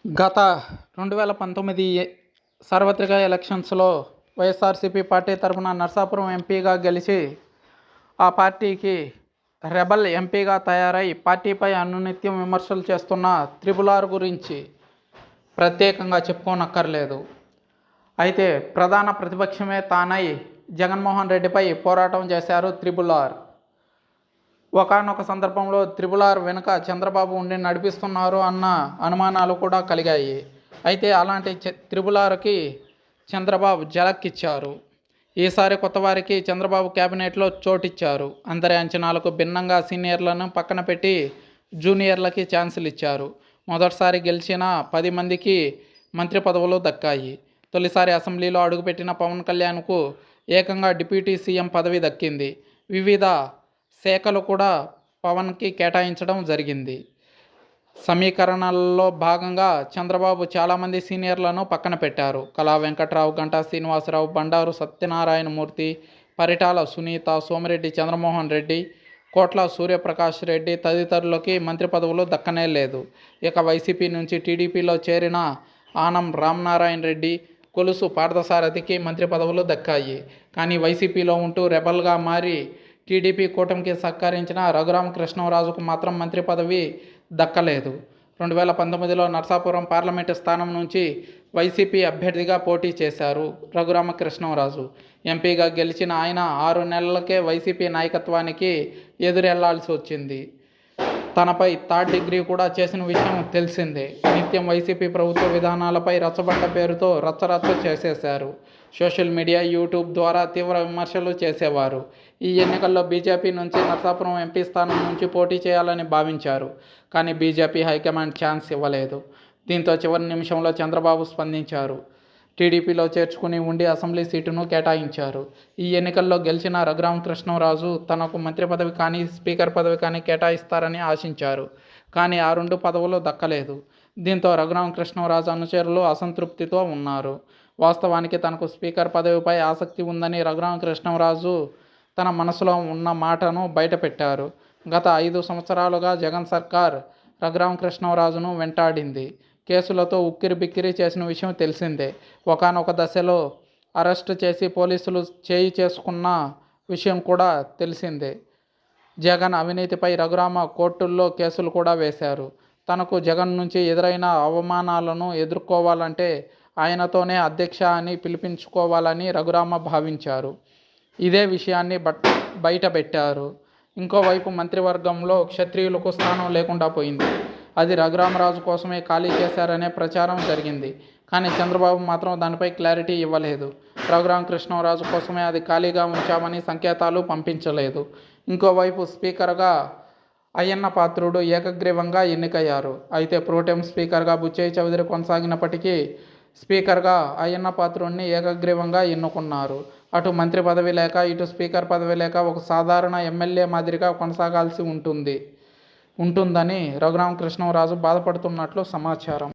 గత 2019 సార్వత్రిక ఎలక్షన్స్లో వైఎస్ఆర్సీపీ పార్టీ తరఫున నర్సాపురం ఎంపీగా గెలిచి ఆ పార్టీకి రెబల్ ఎంపీగా తయారై పార్టీపై అనునిత్యం విమర్శలు చేస్తున్న త్రిపుల్ గురించి ప్రత్యేకంగా చెప్పుకోనక్కర్లేదు. అయితే ప్రధాన ప్రతిపక్షమే తానై జగన్మోహన్ రెడ్డిపై పోరాటం చేశారు త్రిపుల్. ఒకానొక సందర్భంలో త్రిపుల్ వెనుక చంద్రబాబు ఉండి నడిపిస్తున్నారు అన్న అనుమానాలు కూడా కలిగాయి. అయితే అలాంటి త్రిపుల్కి చంద్రబాబు ఝలక్. ఈసారి కొత్తవారికి చంద్రబాబు క్యాబినెట్లో చోటిచ్చారు. అందరి అంచనాలకు భిన్నంగా సీనియర్లను పక్కన పెట్టి జూనియర్లకి ఛాన్సులు ఇచ్చారు. మొదటిసారి గెలిచిన 10 మందికి మంత్రి పదవులు దక్కాయి. తొలిసారి అసెంబ్లీలో అడుగుపెట్టిన పవన్ కళ్యాణ్కు ఏకంగా డిప్యూటీ సీఎం పదవి దక్కింది. వివిధ శాఖలు కూడా పవన్కి కేటాయించడం జరిగింది. సమీకరణల్లో భాగంగా చంద్రబాబు చాలామంది సీనియర్లను పక్కన పెట్టారు. కళా వెంకట్రావు, గంటా శ్రీనివాసరావు, బండారు సత్యనారాయణమూర్తి, పరిటాల సునీత, సోమిరెడ్డి చంద్రమోహన్ రెడ్డి, కోట్ల సూర్యప్రకాష్ రెడ్డి తదితరులకి మంత్రి పదవులు దక్కనే లేదు. ఇక వైసీపీ నుంచి టీడీపీలో చేరిన ఆనం రామనారాయణ రెడ్డి, కొలుసు పార్థసారథికి మంత్రి పదవులు దక్కాయి. కానీ వైసీపీలో ఉంటూ రెబల్గా మారి టీడీపీ కూటమికి సహకరించిన రఘురామకృష్ణంరాజుకు మాత్రం మంత్రి పదవి దక్కలేదు. 2019లో నర్సాపురం పార్లమెంటు స్థానం నుంచి వైసీపీ అభ్యర్థిగా పోటీ చేశారు రఘురామకృష్ణంరాజు. ఎంపీగా గెలిచిన ఆయన 6 నెలలకే వైసీపీ నాయకత్వానికి ఎదురెళ్లాల్సి వచ్చింది. తనపై థర్డ్ డిగ్రీ కూడా చేసిన విషయం తెలిసిందే. నిత్యం వైసీపీ ప్రభుత్వ విధానాలపై రచ్చబండ పేరుతో రచ్చరచ్చ చేసేశారు. సోషల్ మీడియా, యూట్యూబ్ ద్వారా తీవ్ర విమర్శలు చేసేవారు. ఈ ఎన్నికల్లో బీజేపీ నుంచి నర్సాపురం ఎంపీ స్థానం నుంచి పోటీ చేయాలని భావించారు. కానీ బీజేపీ హైకమాండ్ ఛాన్స్ ఇవ్వలేదు. దీంతో చివరి నిమిషంలో చంద్రబాబు స్పందించారు. టీడీపీలో చేర్చుకుని ఉండి అసెంబ్లీ సీటును కేటాయించారు. ఈ ఎన్నికల్లో గెలిచిన రఘురామకృష్ణంరాజు తనకు మంత్రి పదవి కానీ స్పీకర్ పదవి కానీ కేటాయిస్తారని ఆశించారు. కానీ ఆ 2 పదవులు దక్కలేదు. దీంతో రఘురామకృష్ణంరాజు అనుచరులు అసంతృప్తితో ఉన్నారు. వాస్తవానికి తనకు స్పీకర్ పదవిపై ఆసక్తి ఉందని రఘురామకృష్ణంరాజు తన మనసులో ఉన్న మాటను బయటపెట్టారు. గత 5 సంవత్సరాలుగా జగన్ సర్కార్ రఘురామకృష్ణంరాజును వెంటాడింది. కేసులతో ఉక్కిరిబిక్కిరి చేసిన విషయం తెలిసిందే. ఒకానొక దశలో అరెస్టు చేసి పోలీసులు చేయి చేసుకున్న విషయం కూడా తెలిసిందే. జగన్ అవినీతిపై రఘురామ కోర్టుల్లో కేసులు కూడా వేశారు. తనకు జగన్ నుంచి ఎదురైన అవమానాలను ఎదుర్కోవాలంటే ఆయనతోనే అధ్యక్ష అని పిలిపించుకోవాలని రఘురామ భావించారు. ఇదే విషయాన్ని బయటపెట్టారు. ఇంకోవైపు మంత్రివర్గంలో క్షత్రియులకు స్థానం లేకుండా పోయింది. అది రఘురామరాజు కోసమే ఖాళీ చేశారనే ప్రచారం జరిగింది. కానీ చంద్రబాబు మాత్రం దానిపై క్లారిటీ ఇవ్వలేదు. రఘురామకృష్ణంరాజు కోసమే అది ఖాళీగా ఉంచామని సంకేతాలు పంపించలేదు. ఇంకోవైపు స్పీకర్గా అయ్యన్న పాత్రుడు ఏకగ్రీవంగా ఎన్నికయ్యారు. అయితే ప్రోటెం స్పీకర్గా బుచ్చయ్య చౌదరి కొనసాగినప్పటికీ స్పీకర్గా అయ్యన్న పాత్రుడిని ఏకగ్రీవంగా ఎన్నుకున్నారు. అటు మంత్రి పదవి లేక ఇటు స్పీకర్ పదవి లేక ఒక సాధారణ ఎమ్మెల్యే మాదిరిగా కొనసాగాల్సి ఉంటుందని రఘురామకృష్ణంరాజు బాధపడుతున్నట్లు సమాచారం.